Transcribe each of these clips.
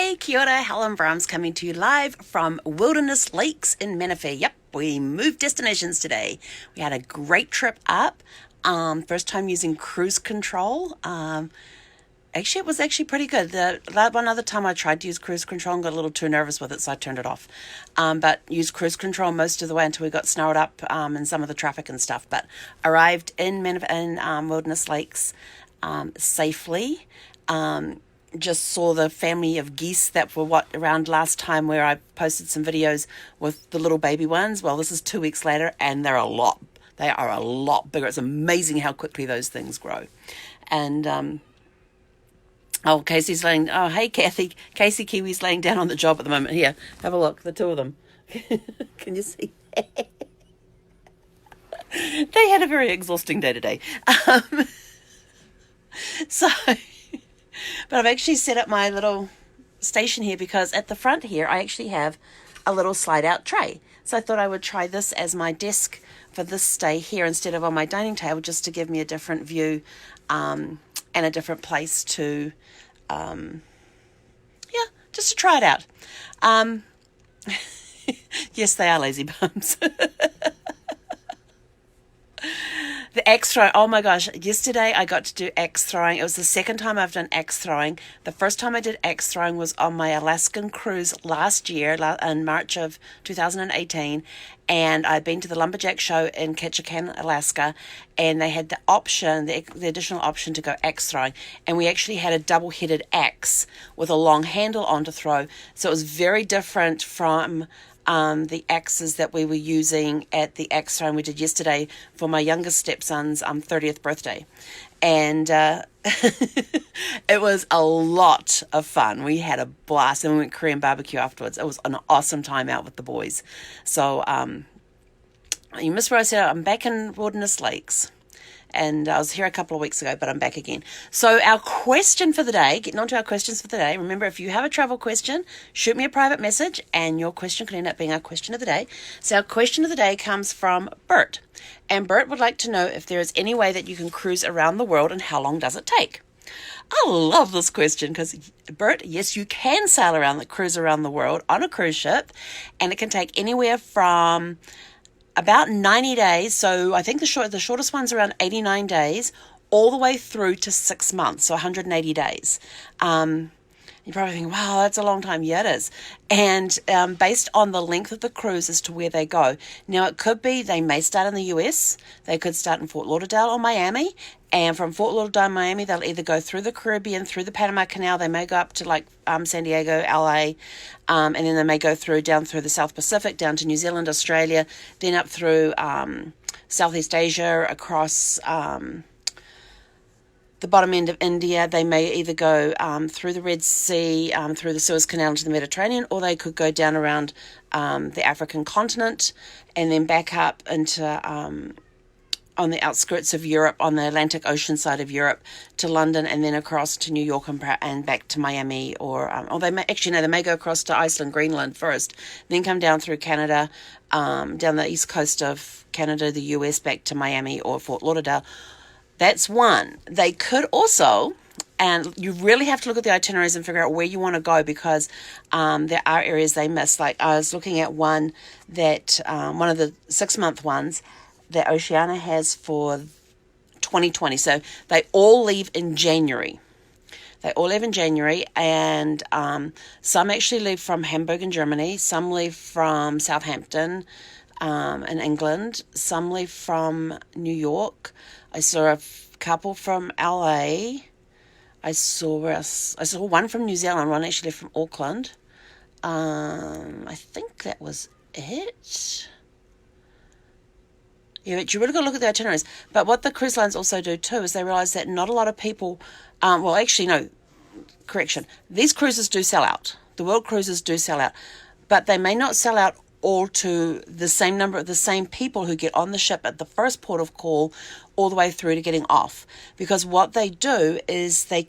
Hey, kia ora, Helen Brahms coming to you live from Wilderness Lakes in Menifee. Yep, we moved destinations today. We had a great trip up. First time using cruise control. Actually, it was actually pretty good. The one other time I tried to use cruise control and got a little too nervous with it, so I turned it off. But used cruise control most of the way until we got snarled up in some of the traffic and stuff. But arrived in Wilderness Lakes safely. Just saw the family of geese that were around last time, where I posted some videos with the little baby ones. Well, this is 2 weeks later, and they are a lot bigger. It's amazing how quickly those things grow. And Casey's laying. Oh, hey, Casey Kiwi's laying down on the job at the moment. Here, have a look. The two of them. Can you see? They had a very exhausting day today. So. But I've actually set up my little station here because at the front here, I actually have a little slide-out tray. So I thought I would try this as my desk for this stay here instead of on my dining table, just to give me a different view and a different place to, just to try it out. Yes, they are lazy bums. The axe throwing, oh my gosh, yesterday I got to do axe throwing. It was the second time I've done axe throwing. The first time I did axe throwing was on my Alaskan cruise last year, in March of 2018, and I'd been to the Lumberjack Show in Ketchikan, Alaska, and they had the option, the additional option to go axe throwing, and we actually had a double-headed axe with a long handle on to throw, so it was very different from the axes that we were using at the axe throwing we did yesterday for my youngest stepson's 30th birthday. And it was a lot of fun. We had a blast, and we went Korean barbecue afterwards. It was an awesome time out with the boys. So you missed where I said I'm back in Wilderness Lakes. And I was here a couple of weeks ago, but I'm back again. So our question for the day, getting on to our questions for the day. Remember, if you have a travel question, shoot me a private message, and your question could end up being our question of the day. So our question of the day comes from Bert. And Bert would like to know if there is any way that you can cruise around the world, and how long does it take? I love this question because, Bert, yes, you can cruise around the world on a cruise ship, and it can take anywhere from about 90 days, so I think the shortest one's around 89 days, all the way through to 6 months, so 180 days. You're probably thinking, wow, that's a long time. Yeah, it is. And based on the length of the cruise as to where they go. Now, it could be they may start in the US, they could start in Fort Lauderdale or Miami, and from Fort Lauderdale, Miami, they'll either go through the Caribbean, through the Panama Canal, they may go up to San Diego, LA, and then they may go down through the South Pacific, down to New Zealand, Australia, then up through Southeast Asia, across the bottom end of India. They may either go through the Red Sea, through the Suez Canal into the Mediterranean, or they could go down around the African continent and then back up into on the outskirts of Europe, on the Atlantic Ocean side of Europe, to London, and then across to New York and back to Miami, or they may go across to Iceland, Greenland first, then come down through Canada, down the east coast of Canada, the US, back to Miami or Fort Lauderdale. That's one. They could also, and you really have to look at the itineraries and figure out where you want to go, because there are areas they miss. Like I was looking at one that, one of the 6-month ones that Oceania has for 2020. So they all leave in January. And some actually leave from Hamburg in Germany. Some leave from Southampton in England. Some leave from New York. I saw a couple from LA. I saw one from New Zealand, one actually from Auckland. I think that was it. Yeah, but you really got to look at the itineraries. But what the cruise lines also do too is they realise that not a lot of people, these cruises do sell out. The world cruises do sell out. But they may not sell out all to the same number of the same people who get on the ship at the first port of call all the way through to getting off. Because what they do is they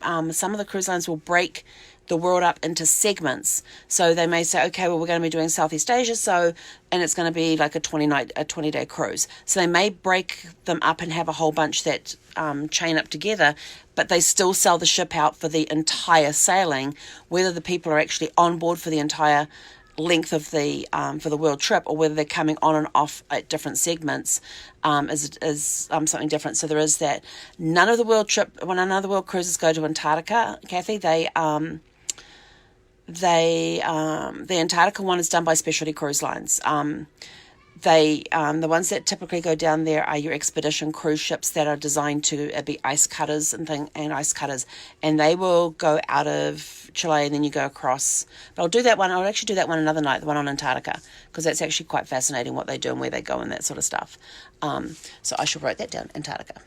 some of the cruise lines will break the world up into segments. So they may say, okay, well, we're going to be doing Southeast Asia, and it's going to be like a 20-day cruise. So they may break them up and have a whole bunch that chain up together, but they still sell the ship out for the entire sailing, whether the people are actually on board for the entire length of the for the world trip, or whether they're coming on and off at different segments is something different. So there is that. None of the world cruises go to Antarctica, Kathy. The Antarctica one is done by Specialty Cruise Lines. The ones that typically go down there are your expedition cruise ships that are designed to be ice cutters and they will go out of Chile and then you go across. But I'll actually do that one another night, the one on Antarctica, because that's actually quite fascinating what they do and where they go and that sort of stuff. So I shall write that down, Antarctica.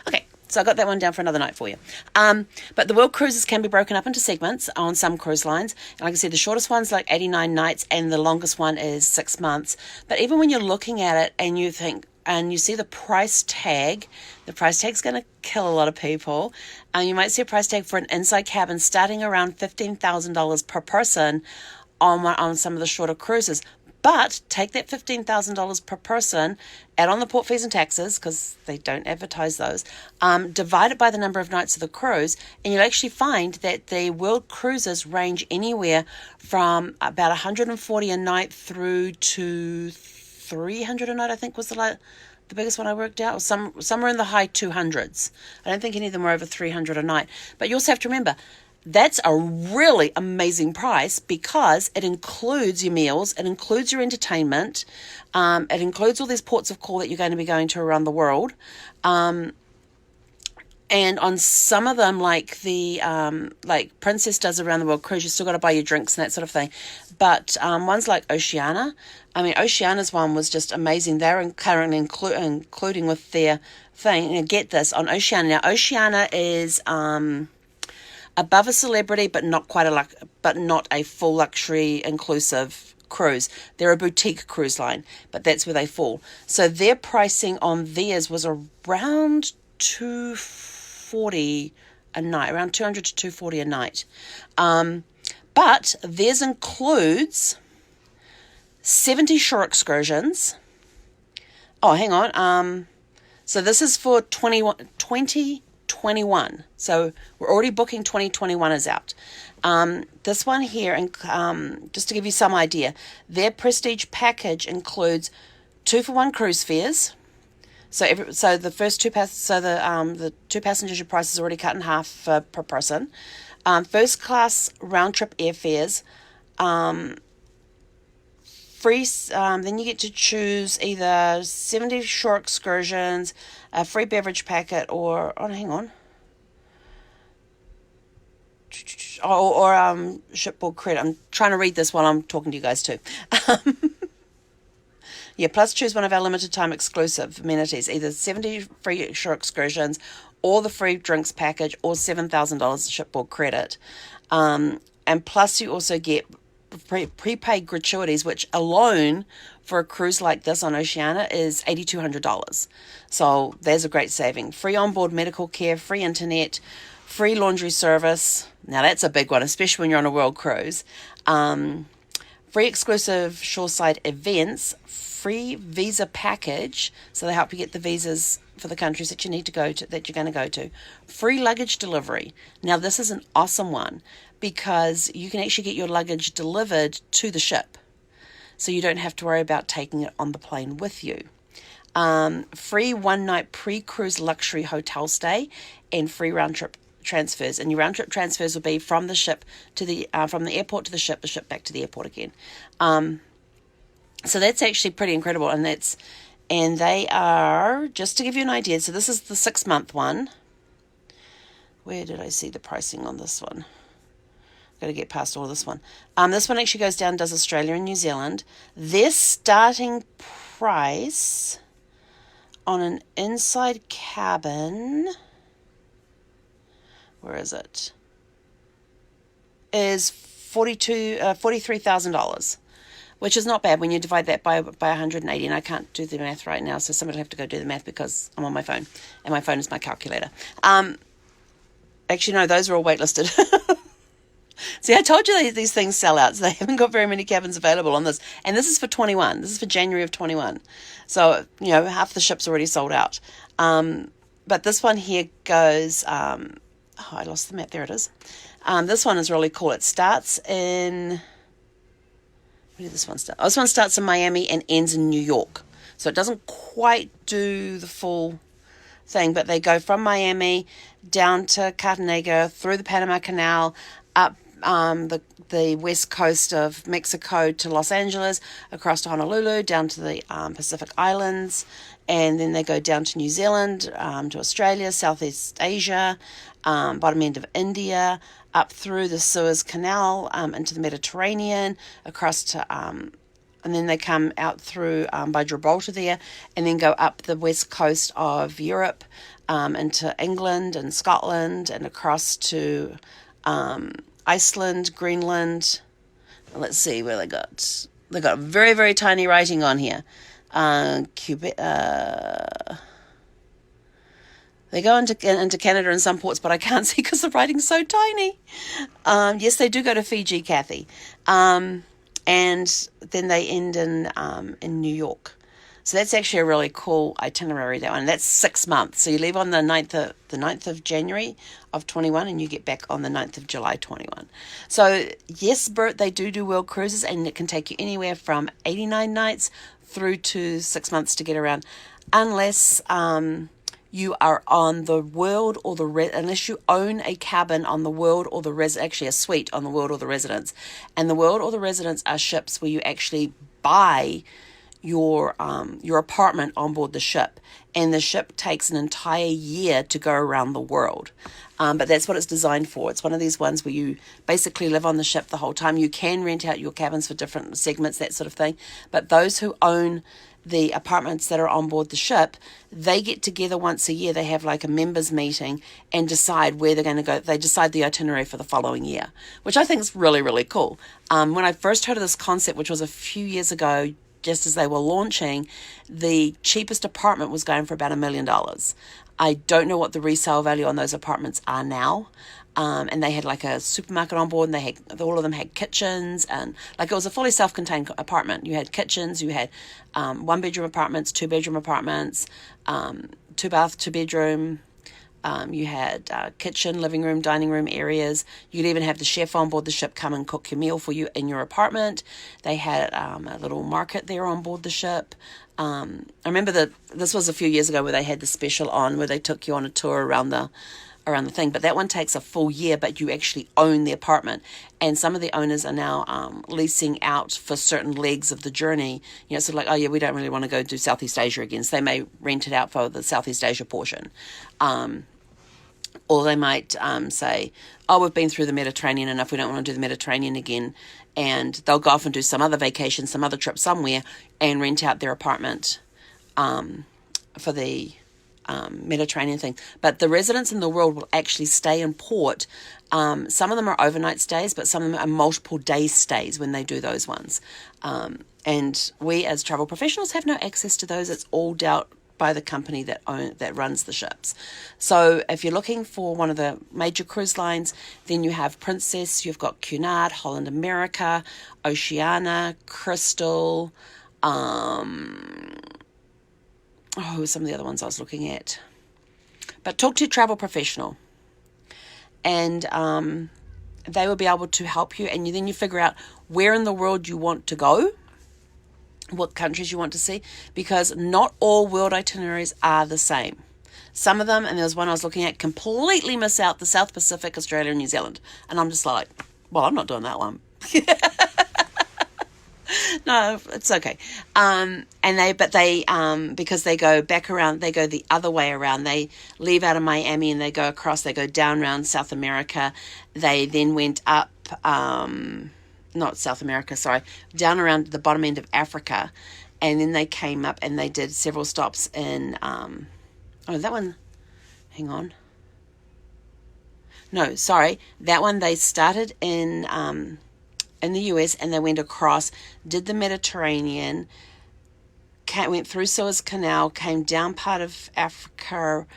Okay. So I got that one down for another night for you. But the world cruises can be broken up into segments on some cruise lines. And like I said, the shortest one's like 89 nights and the longest one is 6 months. But even when you're looking at it and you think, and you see the price tag's going to kill a lot of people. You might see a price tag for an inside cabin starting around $15,000 per person on some of the shorter cruises. But take that $15,000 per person, add on the port fees and taxes, because they don't advertise those, divide it by the number of nights of the cruise, and you'll actually find that the world cruises range anywhere from about 140 a night through to 300 a night, I think was the biggest one I worked out, or somewhere in the high 200s. I don't think any of them were over 300 a night. But you also have to remember, that's a really amazing price because it includes your meals, it includes your entertainment, it includes all these ports of call that you're going to be going to around the world. And on some of them, like like Princess does around the world cruise, you still got to buy your drinks and that sort of thing. But ones like Oceania, Oceania's one was just amazing. They're currently including with their thing. Get this, on Oceania. Now, Oceania is above a celebrity, but not a full luxury inclusive cruise. They're a boutique cruise line, but that's where they fall. So their pricing on theirs was around $240 a night, around $200 to $240 a night. But theirs includes 70 shore excursions. Oh, hang on. So this is for 2021. So we're already booking 2021 is out. This one here, and just to give you some idea, their prestige package includes 2-for-1 cruise fares. So the first the 2 passengers, your price is already cut in half per person. First class round trip airfares. Free. Then you get to choose either 70 shore excursions, a free beverage packet, or hang on. Or shipboard credit. I'm trying to read this while I'm talking to you guys too. Yeah, plus choose one of our limited time exclusive amenities, either 70 free shore excursions or the free drinks package or $7,000 shipboard credit. And plus you also get prepaid gratuities, which alone for a cruise like this on Oceania is $8,200. So there's a great saving. Free onboard medical care, free internet, free laundry service. Now that's a big one, especially when you're on a world cruise. Free exclusive shoreside events, free visa package, so they help you get the visas for the countries that you need to go to, that you're going to go to. Free luggage delivery. Now this is an awesome one because you can actually get your luggage delivered to the ship, so you don't have to worry about taking it on the plane with you. Free one-night pre-cruise luxury hotel stay and free round-trip transfers. And your round-trip transfers will be from the ship to the from the airport to the ship back to the airport again. So that's actually pretty incredible, and they are, just to give you an idea, so this is the 6-month one. Where did I see the pricing on this one? Got to get past all of this one. This one actually goes down, does Australia and New Zealand. Their starting price on an inside cabin, where is it? Is $43,000. which is not bad when you divide that by 180. And I can't do the math right now, so somebody will have to go do the math because I'm on my phone, and my phone is my calculator. Actually, no, those are all waitlisted. See, I told you these things sell out, so they haven't got very many cabins available on this. And this is for 21. This is for January of 21. So, half the ship's already sold out. But this one here goes... I lost the map. There it is. This one is really cool. It starts in... Where did this one start? Oh, this one starts in Miami and ends in New York. So it doesn't quite do the full thing, but they go from Miami down to Cartagena, through the Panama Canal, up the west coast of Mexico to Los Angeles, across to Honolulu, down to the Pacific Islands, and then they go down to New Zealand, to Australia, Southeast Asia, bottom end of India, up through the Suez Canal, into the Mediterranean, across to... and then they come out through by Gibraltar there, and then go up the west coast of Europe, into England and Scotland, and across to Iceland, Greenland. Let's see where they got. They got very, very tiny writing on here. They go into Canada in some ports, but I can't see because the writing's so tiny. Yes, they do go to Fiji, Kathy. And then they end in New York. So that's actually a really cool itinerary, that one. That's 6 months. So you leave on the 9th of January of 21, and you get back on the 9th of July 21. So yes, Bert, they do world cruises, and it can take you anywhere from 89 nights through to 6 months to get around, unless you are on the World or unless you own a cabin on the World or the actually a suite on the World or the Residence. And the World or the Residence are ships where you actually buy your apartment on board the ship, and the ship takes an entire year to go around the world. But that's what it's designed for. It's one of these ones where you basically live on the ship the whole time. You can rent out your cabins for different segments, that sort of thing. But those who own the apartments that are on board the ship, they get together once a year. They have like a members meeting and decide where they're going to go. They decide the itinerary for the following year, which I think is really, really cool. When I first heard of this concept, which was a few years ago, just as they were launching, the cheapest apartment was going for about $1 million. I don't know what the resale value on those apartments are now. And they had like a supermarket on board, and all of them had kitchens, and like it was a fully self-contained apartment. You had kitchens, you had 1-bedroom apartments, 2-bedroom apartments, 2-bath, 2-bedroom. You had kitchen, living room, dining room areas. You'd even have the chef on board the ship come and cook your meal for you in your apartment. They had a little market there on board the ship. I remember that this was a few years ago where they had the special on where they took you on a tour around the thing, but that one takes a full year, but you actually own the apartment. And some of the owners are now leasing out for certain legs of the journey. Sort of like, oh yeah, we don't really want to go do Southeast Asia again, so they may rent it out for the Southeast Asia portion. Or they might say, oh, we've been through the Mediterranean enough, we don't want to do the Mediterranean again. And they'll go off and do some other vacation, some other trip somewhere, and rent out their apartment for the Mediterranean thing. But the residents in the world will actually stay in port. Some of them are overnight stays, but some of them are multiple day stays when they do those ones. And we as travel professionals have no access to those. It's all dealt by the company that runs the ships. So if you're looking for one of the major cruise lines, then you have Princess, you've got Cunard, Holland America, Oceania, Crystal, some of the other ones I was looking at. But talk to your travel professional, and they will be able to help you, and then you figure out where in the world you want to go, what countries you want to see, because not all world itineraries are the same. Some of them, and there was one I was looking at, completely miss out the South Pacific, Australia and New Zealand. And I'm just like, well, I'm not doing that one. No, it's okay. Because they go back around, they go the other way around. They leave out of Miami and they go across, they go down around South America. They then went up, not South America, sorry, down around the bottom end of Africa. And then they came up and they did several stops in, that one, hang on. No, sorry, that one they started in in the US, and they went across, did the Mediterranean, went through Suez Canal, came down part of Africa,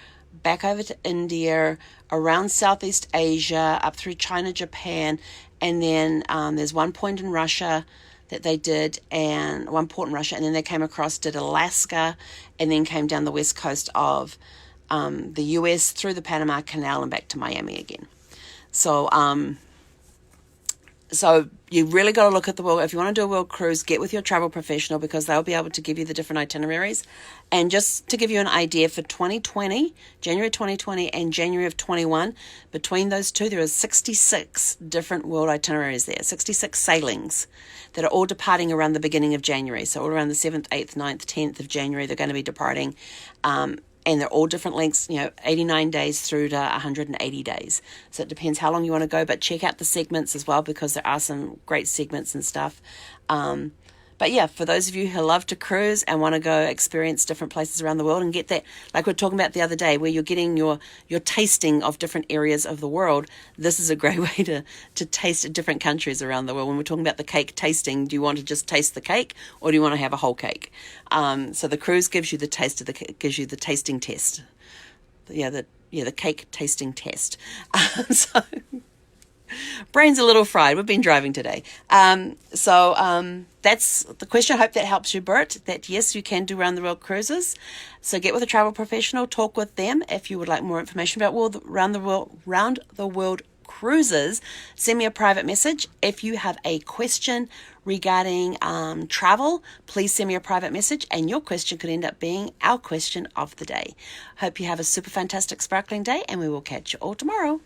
back over to India, around Southeast Asia, up through China, Japan, and then there's one point in Russia that they did, and one port in Russia, and then they came across, did Alaska, and then came down the west coast of the US through the Panama Canal and back to Miami again. So you really got to look at the world. If you want to do a world cruise, get with your travel professional, because they'll be able to give you the different itineraries. And just to give you an idea, for 2020, January 2020 and January of 21, between those two, there are 66 different world itineraries there, 66 sailings that are all departing around the beginning of January. So all around the 7th, 8th, 9th, 10th of January, they're going to be departing. And they're all different lengths, 89 days through to 180 days. So it depends how long you want to go, but check out the segments as well, because there are some great segments and stuff. But yeah, for those of you who love to cruise and want to go experience different places around the world and get that, like we were talking about the other day, where you're getting your tasting of different areas of the world, this is a great way to taste different countries around the world. When we're talking about the cake tasting, do you want to just taste the cake, or do you want to have a whole cake? So the cruise gives you the taste of gives you the tasting test. The cake tasting test. So brain's a little fried. We've been driving today. That's the question. I hope that helps you, Bert, that yes, you can do round the world cruises. So get with a travel professional, talk with them. If you would like more information about round the world cruises, send me a private message. If you have a question regarding travel, please send me a private message, and your question could end up being our question of the day. Hope you have a super fantastic sparkling day, and we will catch you all tomorrow.